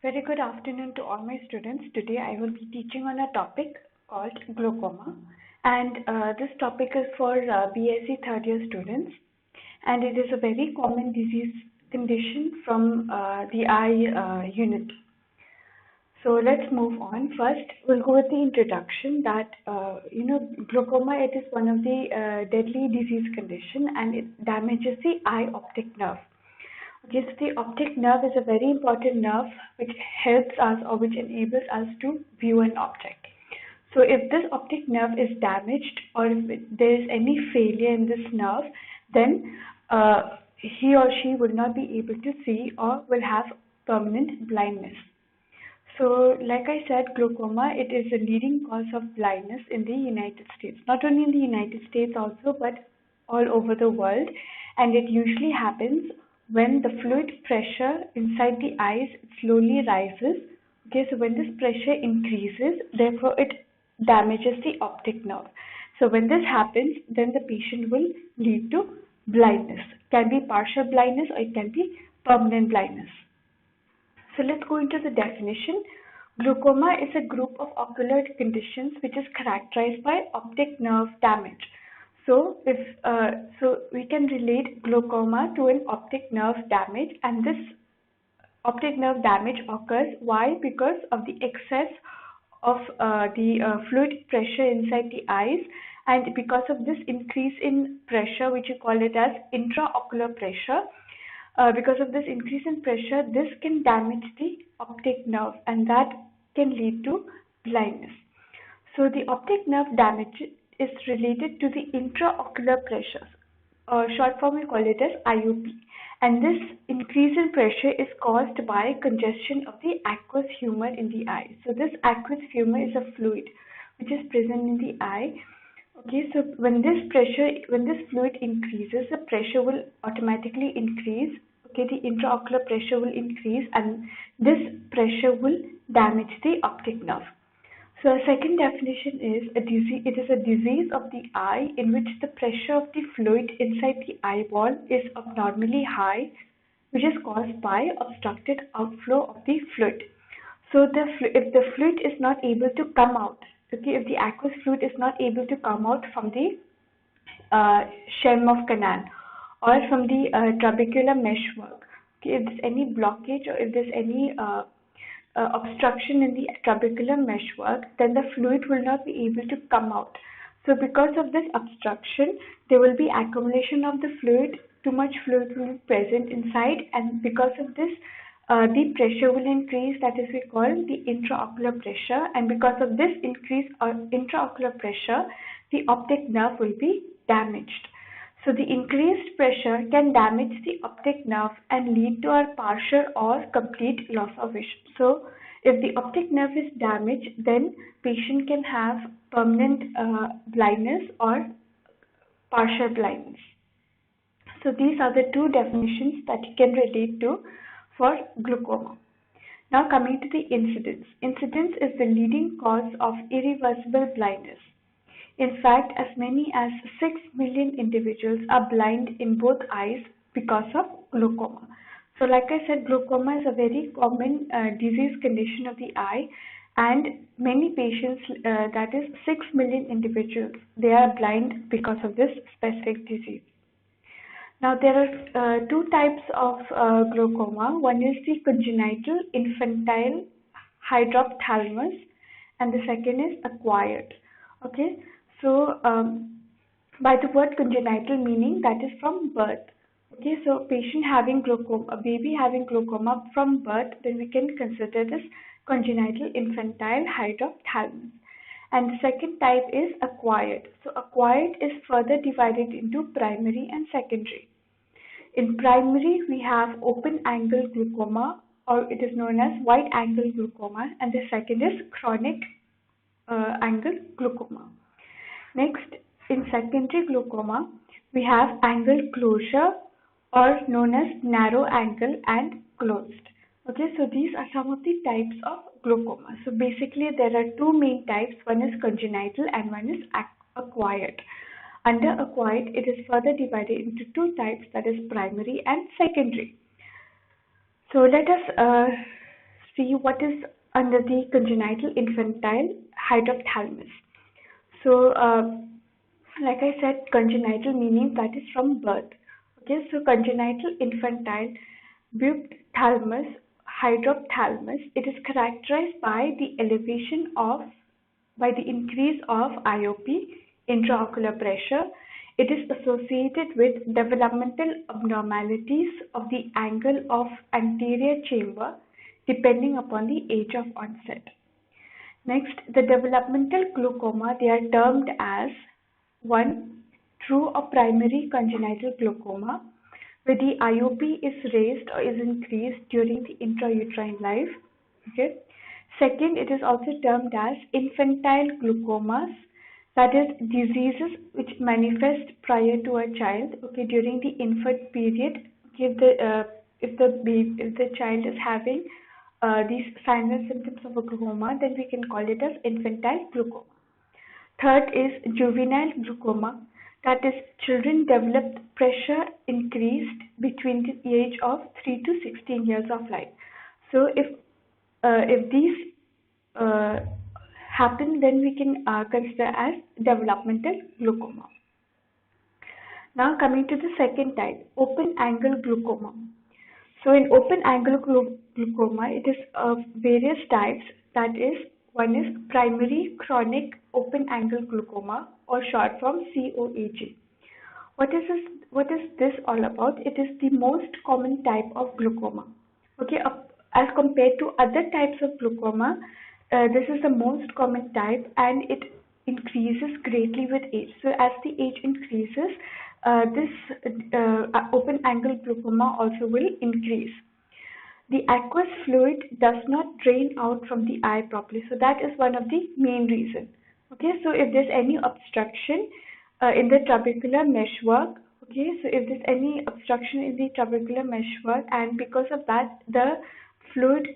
Very good afternoon to all my students. Today I will be teaching on a topic called glaucoma, and this topic is for BSc third year students, and it is a very common disease condition from the eye unit. So let's move on. First, we'll go with the introduction that glaucoma, it is one of the deadly disease condition, and it damages the eye optic nerve. Okay, so the optic nerve is a very important nerve which helps us or which enables us to view an object. So if this optic nerve is damaged or if there is any failure in this nerve, then he or she will not be able to see or will have permanent blindness. So, like I said, glaucoma, it is a leading cause of blindness in the United States. Not only in the United States also, but all over the world. And it usually happens when the fluid pressure inside the eyes slowly rises. Okay, so when this pressure increases, therefore it damages the optic nerve. So when this happens, then the patient will lead to blindness. It can be partial blindness or it can be permanent blindness. So let's go into the definition. Glaucoma is a group of ocular conditions which is characterized by optic nerve damage. So we can relate glaucoma to an optic nerve damage, and this optic nerve damage occurs. Why? Because of the excess of the fluid pressure inside the eyes, and because of this increase in pressure, which you call it as intraocular pressure, because of this increase in pressure, this can damage the optic nerve and that can lead to blindness. So the optic nerve damage is related to the intraocular pressures. Short form we call it as IOP. And this increase in pressure is caused by congestion of the aqueous humor in the eye. So this aqueous humor is a fluid which is present in the eye. Okay, so when this fluid increases, the pressure will automatically increase. Okay, the intraocular pressure will increase, and this pressure will damage the optic nerve. So a second definition is a disease. It is a disease of the eye in which the pressure of the fluid inside the eyeball is abnormally high, which is caused by obstructed outflow of the fluid. So if the fluid is not able to come out, okay, if the aqueous fluid is not able to come out from the stem of canal or from the trabecular meshwork, okay, if there's any blockage or if there's any obstruction in the trabecular meshwork, then the fluid will not be able to come out. So because of this obstruction, there will be accumulation of the fluid, too much fluid will be present inside, and because of this, the pressure will increase, that is we call the intraocular pressure, and because of this increase intraocular pressure, the optic nerve will be damaged. So the increased pressure can damage the optic nerve and lead to a partial or complete loss of vision. So if the optic nerve is damaged, then patient can have permanent blindness or partial blindness. So these are the two definitions that you can relate to for glaucoma. Now coming to the incidence. Incidence is the leading cause of irreversible blindness. In fact, as many as 6 million individuals are blind in both eyes because of glaucoma. So like I said, glaucoma is a very common disease condition of the eye, and many patients, that is 6 million individuals, they are blind because of this specific disease. Now there are two types of glaucoma. One is the congenital infantile hydrophthalmos and the second is acquired. Okay, so by the word congenital, meaning that is from birth. Okay, so patient having glaucoma, a baby having glaucoma from birth, then we can consider this congenital infantile hydrophthalmos. And the second type is acquired. So acquired is further divided into primary and secondary. In primary, we have open angle glaucoma, or it is known as wide angle glaucoma, and the second is chronic angle glaucoma. Next, in secondary glaucoma, we have angle closure, or known as narrow angle and closed. Okay, so these are some of the types of glaucoma. So basically there are two main types. One is congenital and one is acquired. Under acquired, it is further divided into two types, that is primary and secondary. So let us see what is under the congenital infantile hydrophthalamus. So, like I said, congenital meaning that is from birth. Okay, so congenital infantile buthalamus, hydrophthalamus, it is characterized by the increase of IOP, intraocular pressure. It is associated with developmental abnormalities of the angle of anterior chamber depending upon the age of onset. Next, the developmental glaucoma, they are termed as 1. True or primary congenital glaucoma, where the IOP is raised or is increased during the intrauterine life. Okay. Second, it is also termed as infantile glaucomas, that is diseases which manifest prior to a child. Okay, during the infant period, if the child is having these signs and symptoms of a glaucoma, then we can call it as infantile glaucoma. Third is juvenile glaucoma, that is children developed pressure increased between the age of 3 to 16 years of life. So if these happen, then we can consider as developmental glaucoma. Now coming to the second type, open angle glaucoma. So in open angle glaucoma, it is of various types. That is, one is primary chronic open angle glaucoma, or short form COAG. What is this all about? It is the most common type of glaucoma. Okay, as compared to other types of glaucoma, this is the most common type, and it increases greatly with age. So as the age increases, this open angle glaucoma also will increase. The aqueous fluid does not drain out from the eye properly. So that is one of the main reasons. Okay, so if there's any obstruction in the trabecular meshwork, okay, so if there's any obstruction in the trabecular meshwork, and because of that, the fluid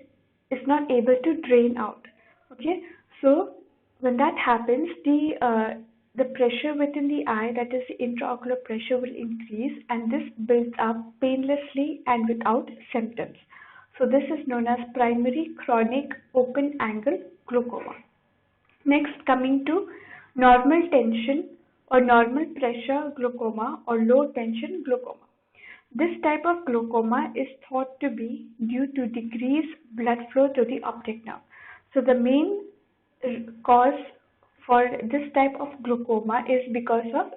is not able to drain out. Okay, so when that happens, the pressure within the eye, that is the intraocular pressure, will increase, and this builds up painlessly and without symptoms. So this is known as primary chronic open angle glaucoma. Next, coming to normal tension or normal pressure glaucoma or low tension glaucoma. This type of glaucoma is thought to be due to decreased blood flow to the optic nerve. So the main cause for this type of glaucoma is because of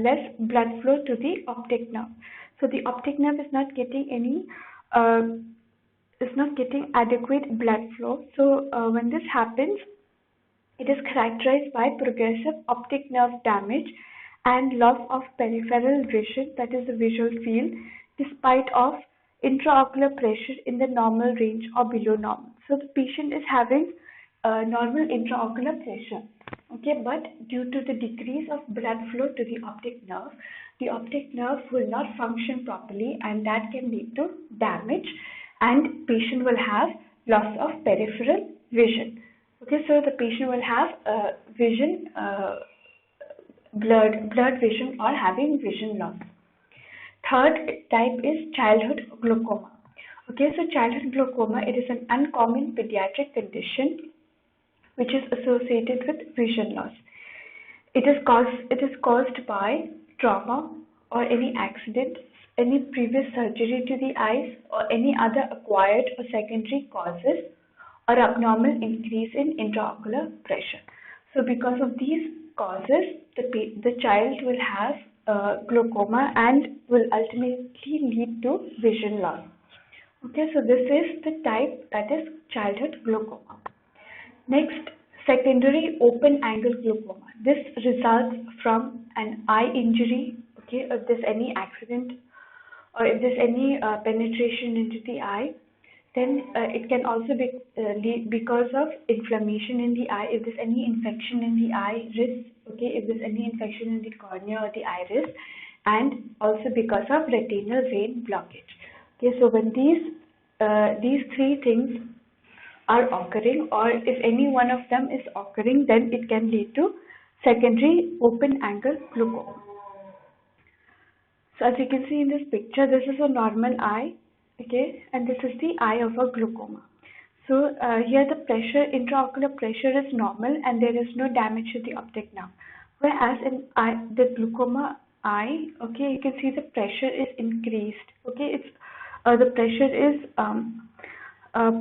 less blood flow to the optic nerve. So the optic nerve is not getting adequate blood flow. So when this happens, it is characterized by progressive optic nerve damage and loss of peripheral vision, that is the visual field, despite of intraocular pressure in the normal range or below normal. So the patient is having normal intraocular pressure, okay, but due to the decrease of blood flow to the optic nerve will not function properly, and that can lead to damage, and patient will have loss of peripheral vision. Okay, so the patient will have vision, blurred vision, or having vision loss. Third type is childhood glaucoma. Okay, so childhood glaucoma, it is an uncommon pediatric condition which is associated with vision loss. It is caused by trauma or any accident, any previous surgery to the eyes, or any other acquired or secondary causes, or abnormal increase in intraocular pressure. So because of these causes, the child will have glaucoma and will ultimately lead to vision loss. Okay, so this is the type, that is childhood glaucoma. Next, secondary open angle glaucoma. This results from an eye injury. Okay, if there's any accident or if there's any penetration into the eye, then it can also be because of inflammation in the eye, if there's any infection in the iris, okay, if there's any infection in the cornea or the iris, and also because of retinal vein blockage. Okay, so when these three things are occurring, or if any one of them is occurring, then it can lead to secondary open angle glaucoma. So as you can see in this picture, this is a normal eye, okay, and this is the eye of a glaucoma. So here the pressure, intraocular pressure is normal and there is no damage to the optic nerve. Whereas in the glaucoma eye, okay, you can see the pressure is increased. Okay, it's the pressure is uh,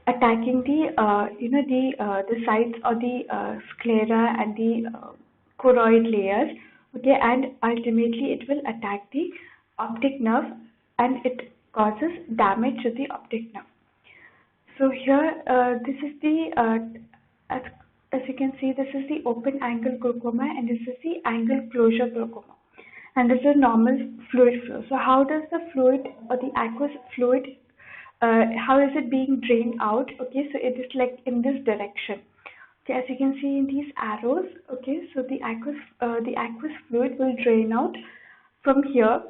attacking the the sides of the sclera and the choroid layers. Okay, and ultimately it will attack the optic nerve and it causes damage to the optic nerve. So here, this is the, as, as you can see, this is the open angle glaucoma and this is the angle closure glaucoma. And this is normal fluid flow. So how does the fluid or the aqueous fluid, how is it being drained out? Okay, so it is like in this direction. Okay, as you can see in these arrows, okay, so the aqueous fluid will drain out from here,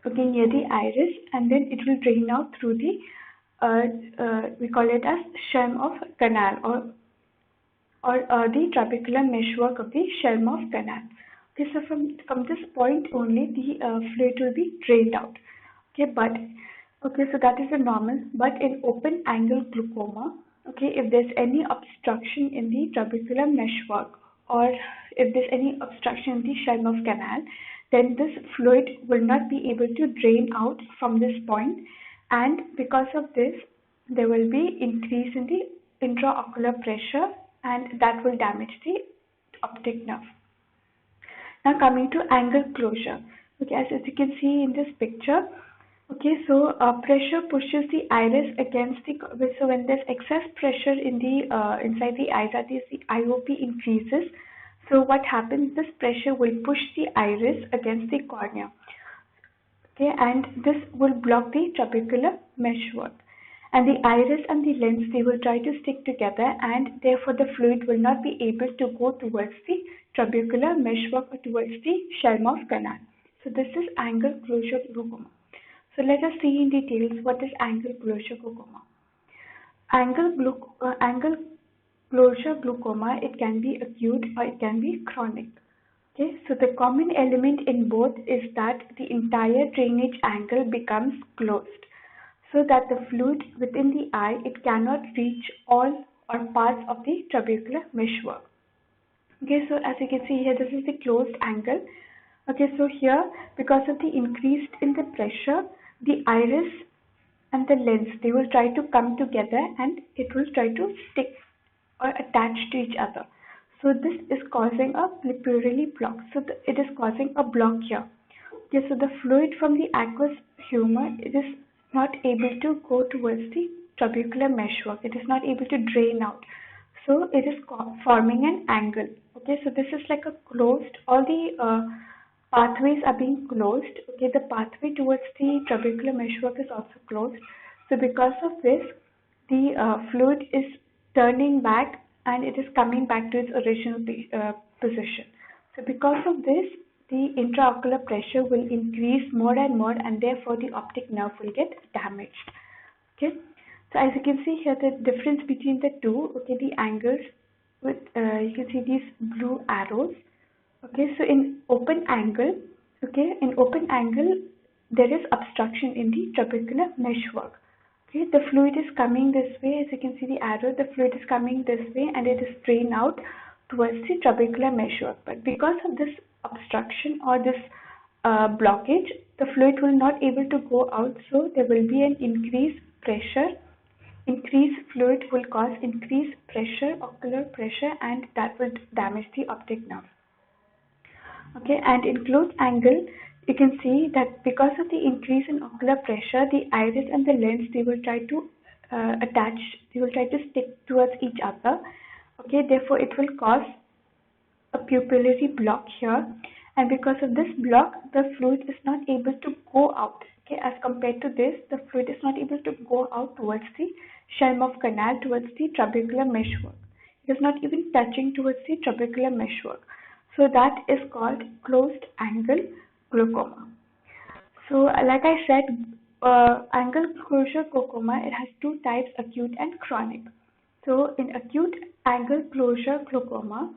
okay, near the iris, and then it will drain out through the we call it as Schirm of canal or the trabecular meshwork of the Schirm of canal. Okay, so from this point only the fluid will be drained out. Okay, but okay, so that is the normal. But in open angle glaucoma, okay, if there's any obstruction in the trabecular meshwork or if there's any obstruction in the Schirm of canal, then this fluid will not be able to drain out from this point, and because of this there will be increase in the intraocular pressure and that will damage the optic nerve. Now coming to angle closure, okay, as you can see in this picture, okay, so pressure pushes the iris against the, so when there's excess pressure in the inside the eyes, that is the IOP increases. So what happens, this pressure will push the iris against the cornea. Okay, and this will block the trabecular meshwork. And the iris and the lens, they will try to stick together and therefore the fluid will not be able to go towards the trabecular meshwork or towards the Schirm of canal. So this is angle closure glaucoma. So let us see in details what is angle closure glaucoma. Angle closure glaucoma, it can be acute or it can be chronic. Okay, so the common element in both is that the entire drainage angle becomes closed, so that the fluid within the eye, it cannot reach all or parts of the trabecular meshwork. Okay, so as you can see here, this is the closed angle. Okay, so here, because of the increase in the pressure, the iris and the lens, they will try to come together and it will try to stick or attach to each other. So this is causing a pupillary block. So it is causing a block here. Okay, so the fluid from the aqueous humor, it is not able to go towards the trabecular meshwork. It is not able to drain out. So it is forming an angle. Okay, so this is like a closed, all the pathways are being closed. Okay, the pathway towards the trabecular meshwork is also closed. So because of this, the fluid is turning back and it is coming back to its original position. So because of this, the intraocular pressure will increase more and therefore the optic nerve will get damaged. Okay, so as you can see here, the difference between the two, okay, the angles with you can see these blue arrows. Okay, so in open angle, okay, in open angle there is obstruction in the trabecular meshwork. Okay, the fluid is coming this way, as you can see the arrow, the fluid is coming this way and it is drained out towards the trabecular meshwork. But because of this obstruction or this blockage, the fluid will not able to go out, so there will be an increased pressure. Increased fluid will cause increased pressure, ocular pressure, and that will damage the optic nerve. Okay, and in closed angle, you can see that because of the increase in ocular pressure, the iris and the lens, they will try to attach, they will try to stick towards each other. Okay, therefore it will cause a pupillary block here, and because of this block, the fluid is not able to go out. Okay, as compared to this, the fluid is not able to go out towards the Schirm of canal, towards the trabecular meshwork. It is not even touching towards the trabecular meshwork. So that is called closed angle glaucoma. So like I said, angle closure glaucoma, it has two types, acute and chronic. So in acute angle closure glaucoma,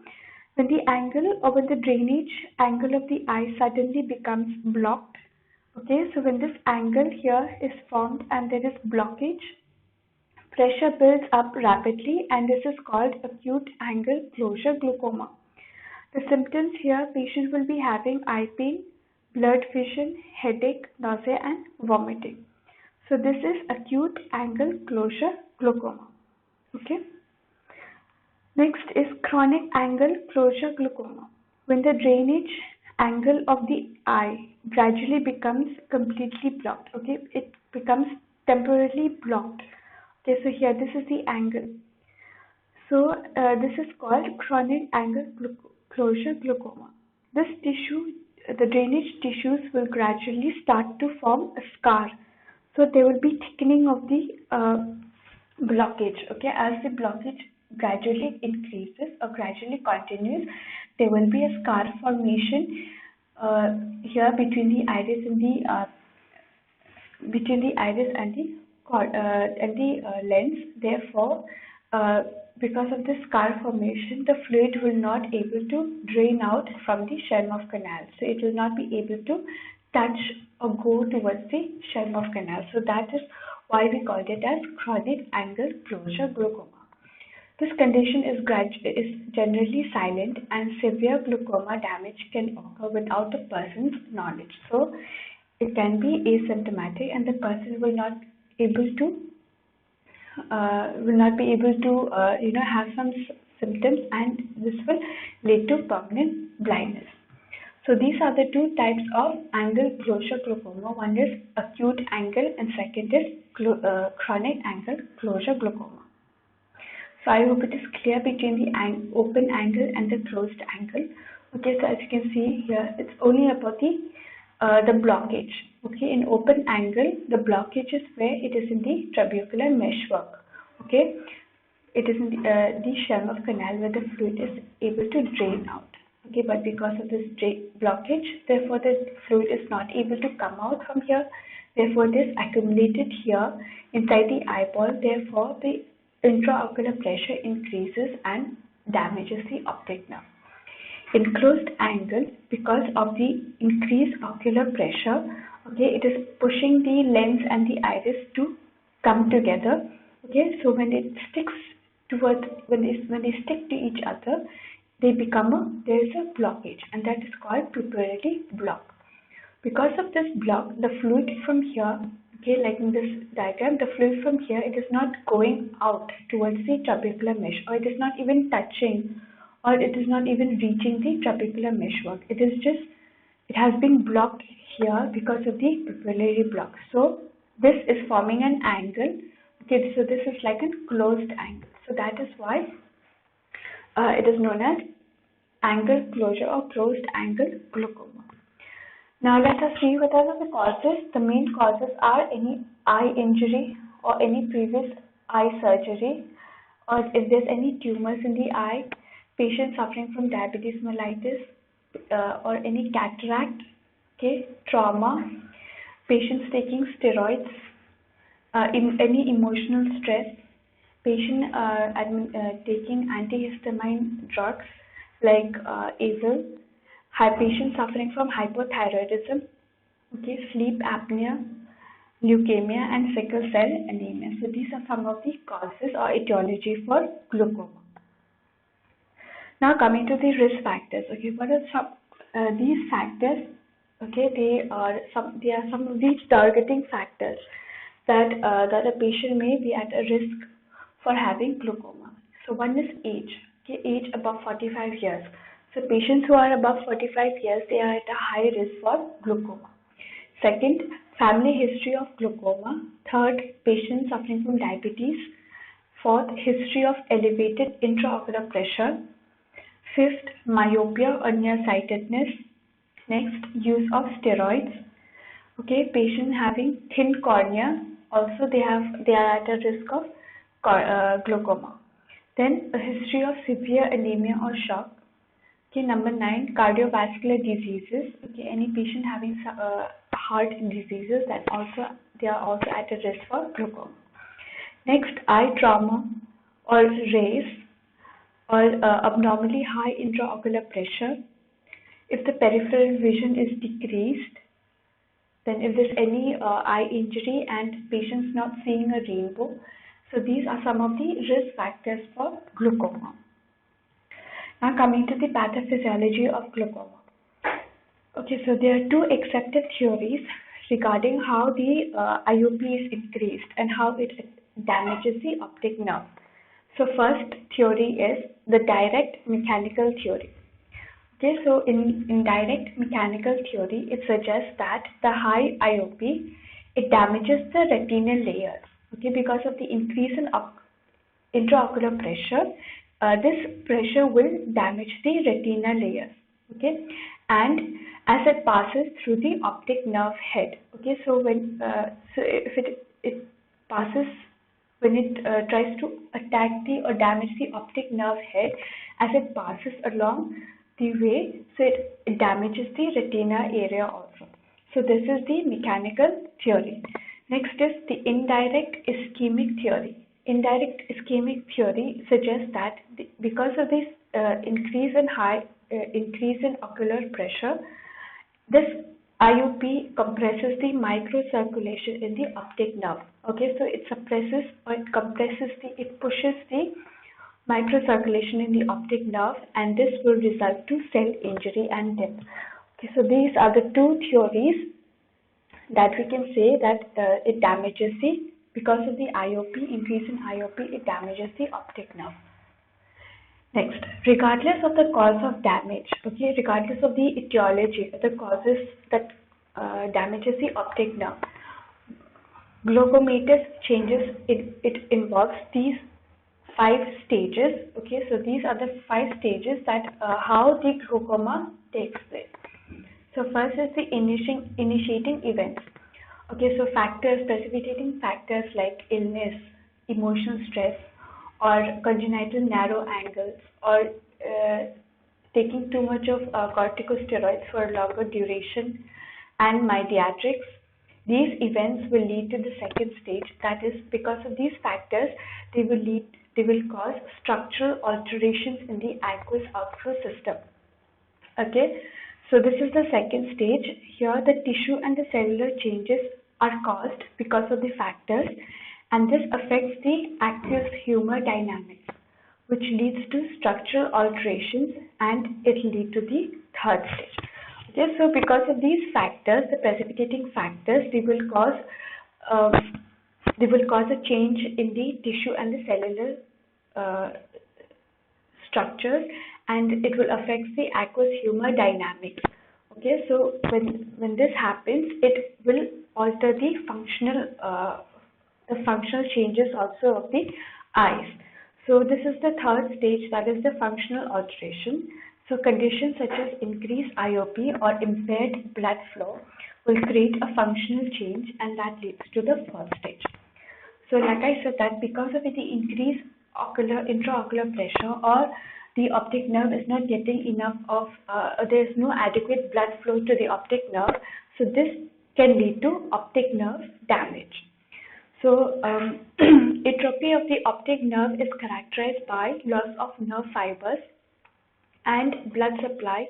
when the angle or when the drainage angle of the eye suddenly becomes blocked, okay, so when this angle here is formed and there is blockage, pressure builds up rapidly, and this is called acute angle closure glaucoma. The symptoms here, patient will be having eye pain, blurred vision, headache, nausea, and vomiting. So this is acute angle closure glaucoma. Okay. Next is chronic angle closure glaucoma. When the drainage angle of the eye gradually becomes completely blocked. Okay, it becomes temporarily blocked. Okay, so here this is the angle. So this is called chronic angle closure glaucoma. This tissue, the drainage tissues will gradually start to form a scar. So there will be thickening of the blockage. Okay, as the blockage gradually increases or gradually continues, there will be a scar formation here between the iris and the lens. Therefore, because of the scar formation, the fluid will not able to drain out from the Sherlock canal. So it will not be able to touch or go towards the Sherlock canal. So that is why we called it as chronic angle closure glaucoma. This condition is generally silent, and severe glaucoma damage can occur without the person's knowledge. So it can be asymptomatic, and the person will not able to have some symptoms, and this will lead to permanent blindness. So these are the two types of angle closure glaucoma. One is acute angle, and second is chronic angle closure glaucoma. So I hope it is clear between the open angle and the closed angle. Okay, so as you can see here, it's only about the blockage. Okay, in open angle, the blockage is where it is in the trabecular meshwork. Okay, it is in the Sherlock canal where the fluid is able to drain out. Okay, but because of this blockage, therefore the fluid is not able to come out from here. Therefore, it is accumulated here inside the eyeball. Therefore, the intraocular pressure increases and damages the optic nerve. In closed angle, because of the increased ocular pressure, okay, it is pushing the lens and the iris to come together. Okay, so when it sticks towards when they stick to each other, there is a blockage, and that is called pupillary block. Because of this block, the fluid from here, okay, like in this diagram, the fluid from here, it is not going out towards the trabecular mesh, or it is not even touching, or it is not even reaching the trabecular meshwork. It has been blocked here because of the pupillary block. So this is forming an angle. Okay, so this is like a closed angle. So that is why it is known as angle closure or closed angle glaucoma. Now let us see what are the causes. The main causes are any eye injury or any previous eye surgery, or if there's any tumors in the eye, patient suffering from diabetes mellitus, or any cataract, okay, trauma, patients taking steroids, any emotional stress, patient taking antihistamine drugs like azole, patient suffering from hypothyroidism, okay, sleep apnea, leukemia, and sickle cell anemia. So these are some of the causes or etiology for glaucoma. Now coming to the risk factors. Okay, what are some these factors? Okay, they are some of these targeting factors that that a patient may be at a risk for having glaucoma. So one is age. Okay, age above 45 years. So patients who are above 45 years, they are at a high risk for glaucoma. Second, family history of glaucoma. Third, patients suffering from diabetes. Fourth, history of elevated intraocular pressure. Fifth, myopia or nearsightedness. Next, use of steroids. Okay, patient having thin cornea, also they are at a risk of glaucoma. Then a history of severe anemia or shock. Okay, number 9, cardiovascular diseases. Okay, any patient having heart diseases, they are also at a risk for glaucoma. Next, eye trauma or raise or abnormally high intraocular pressure. If the peripheral vision is decreased, then if there's any eye injury and patient's not seeing a rainbow, So these are some of the risk factors for glaucoma. Now coming to the pathophysiology of glaucoma. Okay, so there are two accepted theories regarding how the IOP is increased and how it damages the optic nerve. So first theory is the direct mechanical theory. Okay, so in direct mechanical theory, it suggests that the high IOP, it damages the retinal layers. Okay, because of the increase in intraocular pressure, this pressure will damage the retinal layers. Okay, and as it passes through the optic nerve head. Okay, so when if it passes when it tries to attack the or damage the optic nerve head, as it passes along the way, so it damages the retina area also. So this is the mechanical theory. Next is the indirect ischemic theory. Indirect ischemic theory suggests that because of this increase in ocular pressure, this IOP compresses the microcirculation in the optic nerve. Okay, so it suppresses or it compresses it pushes the microcirculation in the optic nerve, and this will result to cell injury and death. Okay, so these are the two theories that we can say that it damages because of the IOP, increase in IOP, it damages the optic nerve. Next, regardless of the cause of damage, okay, regardless of the etiology, the causes that damages the optic nerve, glaucomatous changes, it involves these 5 stages. Okay, so these are the 5 stages that how the glaucoma takes place. So first is the initiating events. Okay, so precipitating factors like illness, emotional stress, or congenital narrow angles, or taking too much of corticosteroids for a longer duration, and mydriatics. These events will lead to the second stage. That is, because of these factors, they will cause structural alterations in the aqueous outflow system. Okay, so this is the second stage. Here the tissue and the cellular changes are caused because of the factors, and this affects the aqueous humor dynamics, which leads to structural alterations, and it will lead to the third stage. Okay, so because of these factors, the precipitating factors, they will cause a change in the tissue and the cellular structures, and it will affect the aqueous humor dynamics. Okay, so when this happens, it will alter the functional changes also of the eyes. So this is the third stage, that is the functional alteration. So conditions such as increased IOP or impaired blood flow will create a functional change, and that leads to the fourth stage. So like I said, that because of the increased intraocular pressure, or the optic nerve is not getting enough of, there is no adequate blood flow to the optic nerve, so this can lead to optic nerve damage. So atrophy of the optic nerve is characterized by loss of nerve fibers and blood supply,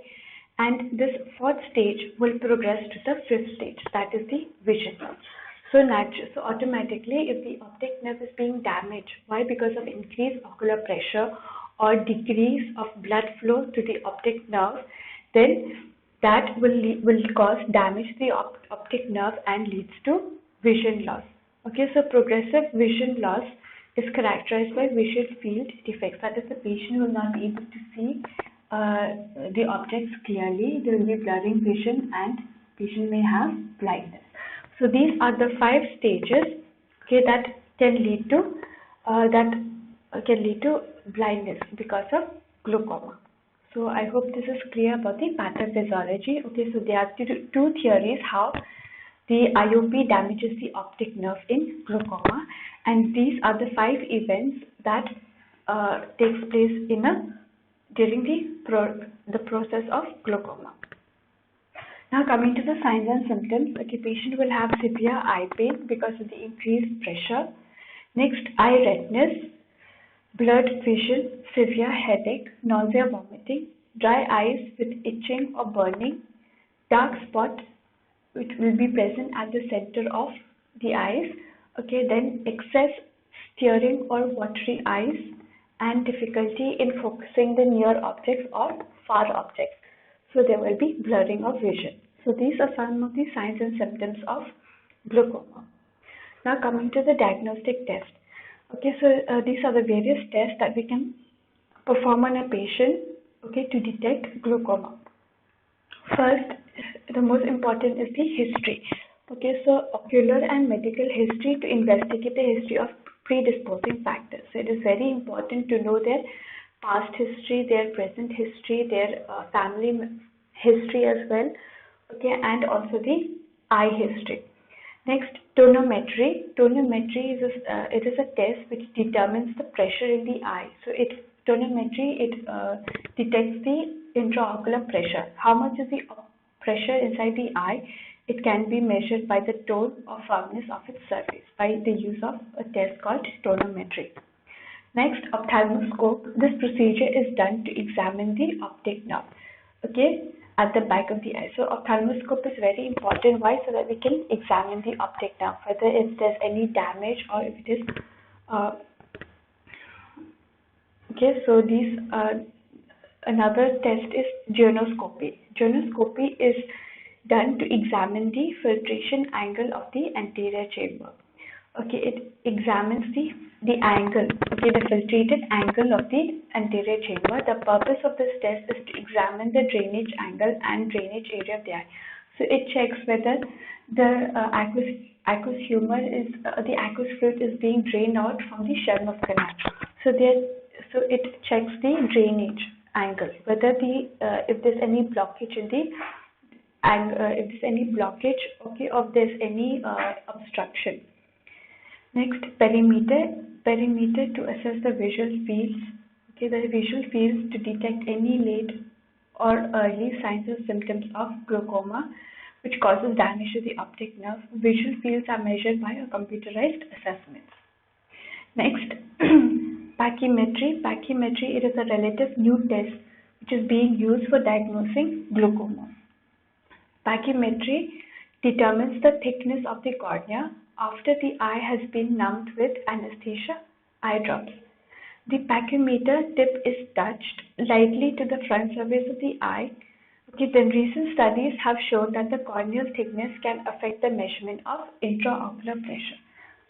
and this fourth stage will progress to the fifth stage, that is the vision loss. So automatically, if the optic nerve is being damaged, why? Because of increased ocular pressure or decrease of blood flow to the optic nerve, then that will cause damage to the optic nerve and leads to vision loss. Okay, so progressive vision loss is characterized by visual field defects. That is, the patient will not be able to see the objects clearly. There will be blurring vision, and patient may have blindness. So these are the 5 stages, okay, that can lead to blindness because of glaucoma. So I hope this is clear about the pathophysiology. Okay, so there are two theories how the IOP damages the optic nerve in glaucoma, and these are the 5 events that takes place during the process of glaucoma. Now coming to the signs and symptoms, okay, patient will have severe eye pain because of the increased pressure. Next, eye redness, blurred vision, severe headache, nausea, vomiting, dry eyes with itching or burning, dark spot which will be present at the center of the eyes. Okay, then excess tearing or watery eyes, and difficulty in focusing the near objects or far objects. So there will be blurring of vision. So these are some of the signs and symptoms of glaucoma. Now coming to the diagnostic test. Okay, so these are the various tests that we can perform on a patient, okay, to detect glaucoma. First, the most important is the history. Okay, so ocular and medical history to investigate the history of predisposing factors. So it is very important to know their past history, their present history, their family history as well. Okay, and also the eye history. Next, tonometry. Tonometry is it is a test which determines the pressure in the eye. So tonometry detects the intraocular pressure. How much is the pressure inside the eye? It can be measured by the tone or firmness of its surface by the use of a test called tonometry. Next, ophthalmoscope. This procedure is done to examine the optic nerve. Okay, at the back of the eye. So ophthalmoscope is very important. Why? So that we can examine the optic nerve, whether if there's any damage or if it is okay. So these another test is gyroscopy. Gyroscopy is done to examine the filtration angle of the anterior chamber. Okay, it examines the angle, okay, the filtrated angle of the anterior chamber. The purpose of this test is to examine the drainage angle and drainage area of the eye. So it checks whether the aqueous humor is the aqueous fluid is being drained out from the Sherman's canal. So it checks the drainage angle, whether if there's any blockage in the if there's any blockage, okay, or if there's any obstruction. Next, perimeter. Perimeter to assess the visual fields. Okay, the visual fields to detect any late or early signs or symptoms of glaucoma, which causes damage to the optic nerve. Visual fields are measured by a computerized assessment. Next, pachymetry. Pachymetry, it is a relative new test which is being used for diagnosing glaucoma. Pachymetry determines the thickness of the cornea after the eye has been numbed with anesthesia eye drops. The pachymeter tip is touched lightly to the front surface of the eye. Okay, then recent studies have shown that the corneal thickness can affect the measurement of intraocular pressure.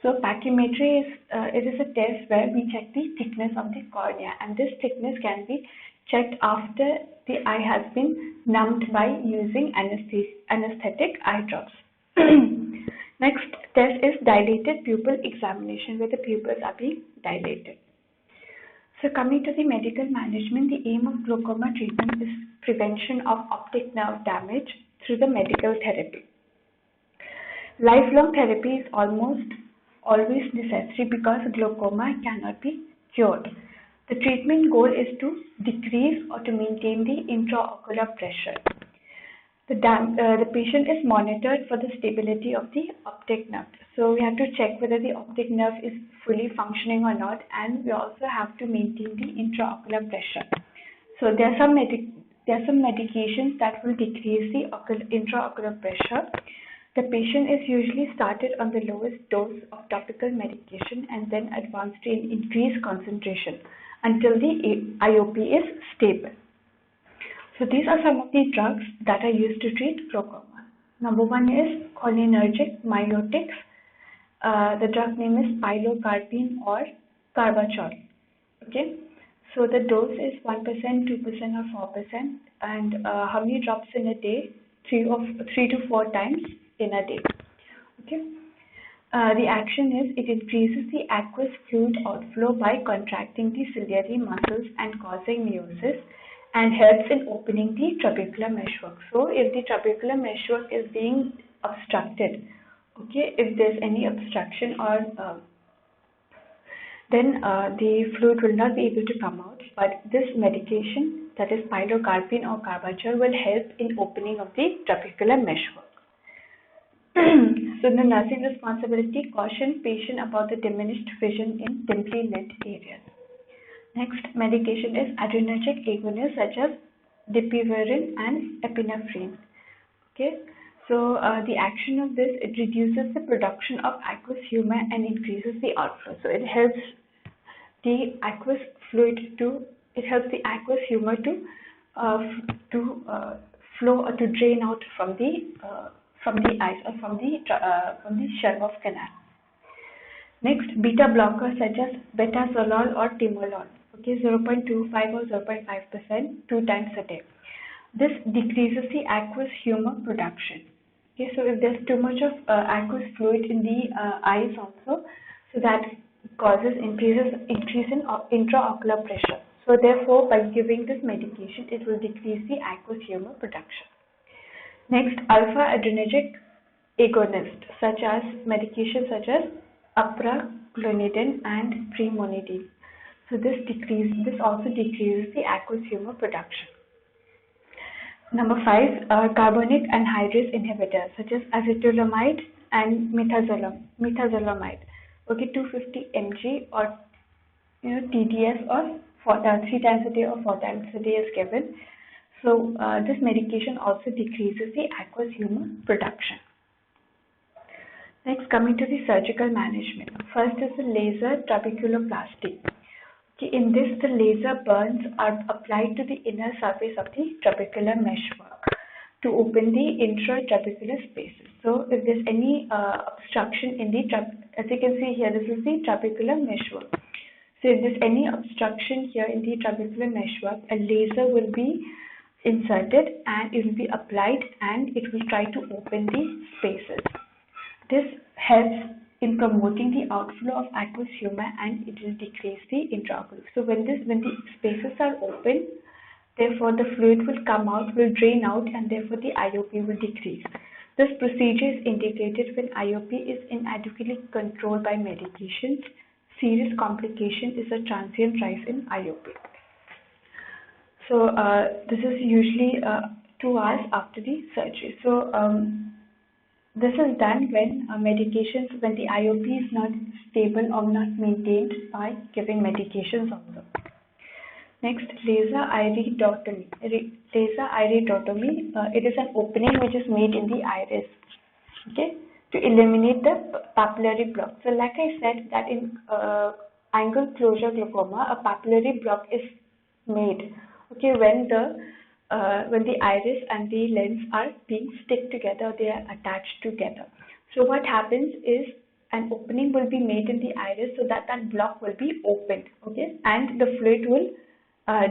So pachymetry is it is a test where we check the thickness of the cornea, and this thickness can be checked after the eye has been numbed by using anesthetic eye drops. Next test is dilated pupil examination, where the pupils are being dilated. So coming to the medical management, the aim of glaucoma treatment is prevention of optic nerve damage through the medical therapy. Lifelong therapy is almost always necessary because glaucoma cannot be cured. The treatment goal is to decrease or to maintain the intraocular pressure. The patient is monitored for the stability of the optic nerve. So we have to check whether the optic nerve is fully functioning or not, and we also have to maintain the intraocular pressure. So there are some medications that will decrease the intraocular pressure. The patient is usually started on the lowest dose of topical medication and then advanced to an increased concentration until the IOP is stable. So these are some of the drugs that are used to treat glaucoma. Number one is cholinergic miotics. The drug name is pilocarpine or carbachol. Okay, so the dose is 1%, 2%, or 4%, and how many drops in a day? 3 to 4 times in a day. Okay. The action is it increases the aqueous fluid outflow by contracting the ciliary muscles and causing meiosis, and helps in opening the trabecular meshwork. So if the trabecular meshwork is being obstructed, okay, if there's any obstruction or then the fluid will not be able to come out, but this medication, that is pilocarpine or carbachol, will help in opening of the trabecular meshwork. So the nursing responsibility: caution patient about the diminished vision in dimly lit areas. Next medication is adrenergic agonists such as dapivirine and epinephrine. Okay, So the action of this, it reduces the production of aqueous humor and increases the outflow. So it helps the aqueous fluid to, it helps the aqueous humor to flow or to drain out from the eyes or from the shelf of canal. Next, beta blockers such as betazolol or timolol, okay, 0.25 or 0.5% 2 times a day. This decreases the aqueous humor production. Okay, so if there's too much of aqueous fluid in the eyes also, so that causes increase in intraocular pressure. So therefore, by giving this medication, it will decrease the aqueous humor production. Next, alpha-adrenergic agonist, such as medications such as upra-clonidine and premonidine. So this also decreases the aqueous humor production. Number 5, carbonic anhydrase inhibitors such as azithromycin and midazolamide. Okay, 250 mg or TDS or 3 times a day or 4 times a day is given. So this medication also decreases the aqueous humor production. Next, coming to the surgical management. First is the laser trabeculoplasty. Okay, in this, the laser burns are applied to the inner surface of the trabecular meshwork to open the intratrabecular spaces. So if there's any obstruction in the, as you can see here, this is the trabecular meshwork. So if there's any obstruction here in the trabecular meshwork, a laser will be inserted and it will be applied and it will try to open the spaces. This helps in promoting the outflow of aqueous humor and it will decrease the intraocular. So when the spaces are open, therefore the fluid will come out, will drain out, and therefore the IOP will decrease. This procedure is indicated when IOP is inadequately controlled by medications. Serious complication is a transient rise in IOP. So this is usually 2 hours after the surgery. So this is done when medications, when the IOP is not stable or not maintained by giving medications also. Next, laser iridotomy. Laser iridotomy, it is an opening which is made in the iris, okay, to eliminate the papillary block. So like I said that in angle closure glaucoma, a papillary block is made, okay, when the iris and the lens are being stick together, they are attached together. So what happens is an opening will be made in the iris so that block will be opened, okay, and the fluid will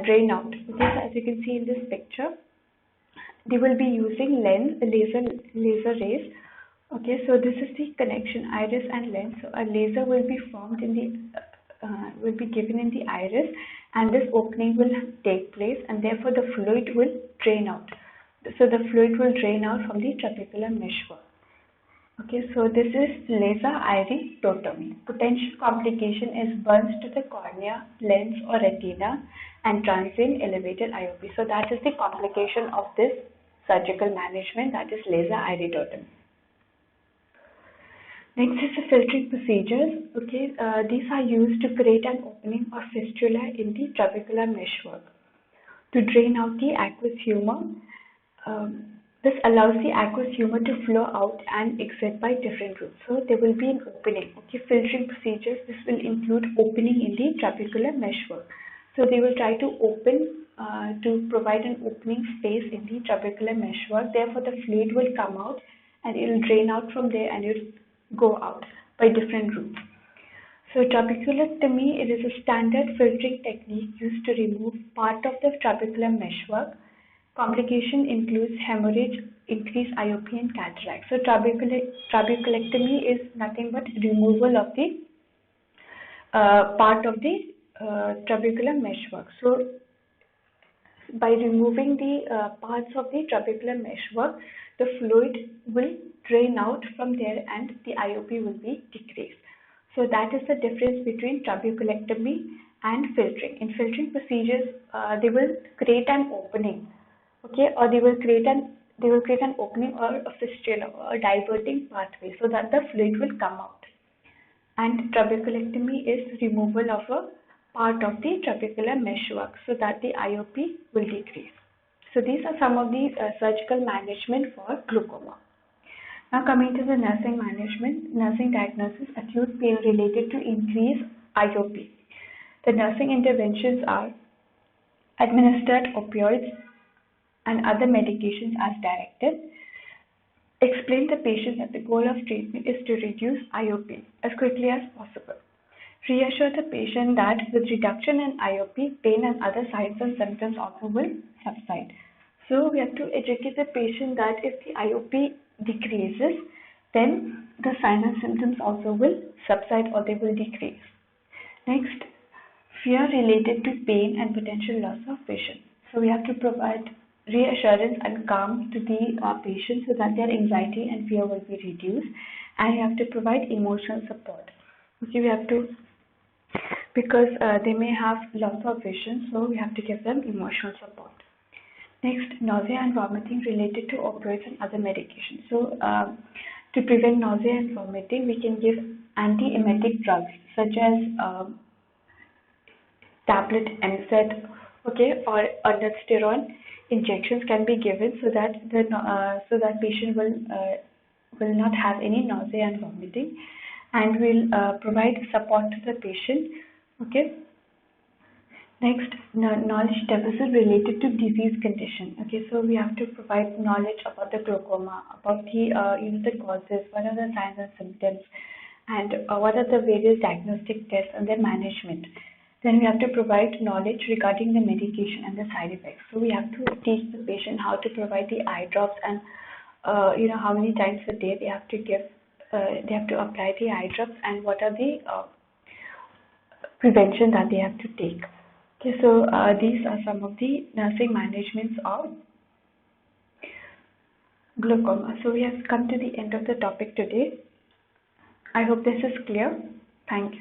drain out. Okay, so as you can see in this picture, they will be using laser rays. Okay, so this is the connection, iris and lens. So a laser will be formed in the will be given in the iris, and this opening will take place, and therefore the fluid will drain out. So the fluid will drain out from the trabecular meshwork. Okay, so this is laser iridotomy. Potential complication is burns to the cornea, lens or retina, and transient elevated IOP. So that is the complication of this surgical management, that is laser iridotomy. Next is the filtering procedures. Okay, these are used to create an opening or fistula in the trabecular meshwork to drain out the aqueous humor. This allows the aqueous humor to flow out and exit by different routes. So there will be an opening. Okay, filtering procedures. This will include opening in the trabecular meshwork. So they will try to open to provide an opening space in the trabecular meshwork. Therefore, the fluid will come out and it will drain out from there and it will go out by different routes. So trabeculectomy, it is a standard filtering technique used to remove part of the trabecular meshwork. Complication includes hemorrhage, increased IOP and cataract. So trabeculectomy is nothing but removal of the part of the trabecular meshwork. So by removing the parts of the trabecular meshwork, the fluid will drain out from there and the IOP will be decreased. So that is the difference between trabeculectomy and filtering. In filtering procedures, they will create an opening, okay, or they will create an opening or a fistula or a diverting pathway so that the fluid will come out. And trabeculectomy is removal of a part of the trabecular meshwork so that the IOP will decrease. So these are some of the surgical management for glaucoma. Now coming to the nursing management, nursing diagnosis, acute pain related to increased IOP. The nursing interventions are administered opioids and other medications as directed. Explain the patient that the goal of treatment is to reduce IOP as quickly as possible. Reassure the patient that with reduction in IOP, pain and other signs and symptoms also will subside. So we have to educate the patient that if the IOP decreases, then the signs and symptoms also will subside or they will decrease. Next, fear related to pain and potential loss of vision. So we have to provide reassurance and calm to the patient so that their anxiety and fear will be reduced, and you have to provide emotional support. Okay, we have to, because they may have loss of vision, so we have to give them emotional support. Next, nausea and vomiting related to opioids and other medications. So to prevent nausea and vomiting, we can give antiemetic drugs such as tablet NSAID, okay, or aldosterone injections can be given so that patient will not have any nausea and vomiting, and will provide support to the patient. Okay. Next, knowledge deficit related to disease condition. Okay, so we have to provide knowledge about the glaucoma, about the the causes, what are the signs and symptoms, and what are the various diagnostic tests and their management. Then we have to provide knowledge regarding the medication and the side effects. So we have to teach the patient how to provide the eye drops and how many times a day they have to give, they have to apply the eye drops, and what are the prevention that they have to take. Okay, so these are some of the nursing managements of glaucoma. So we have come to the end of the topic today. I hope this is clear. Thank you.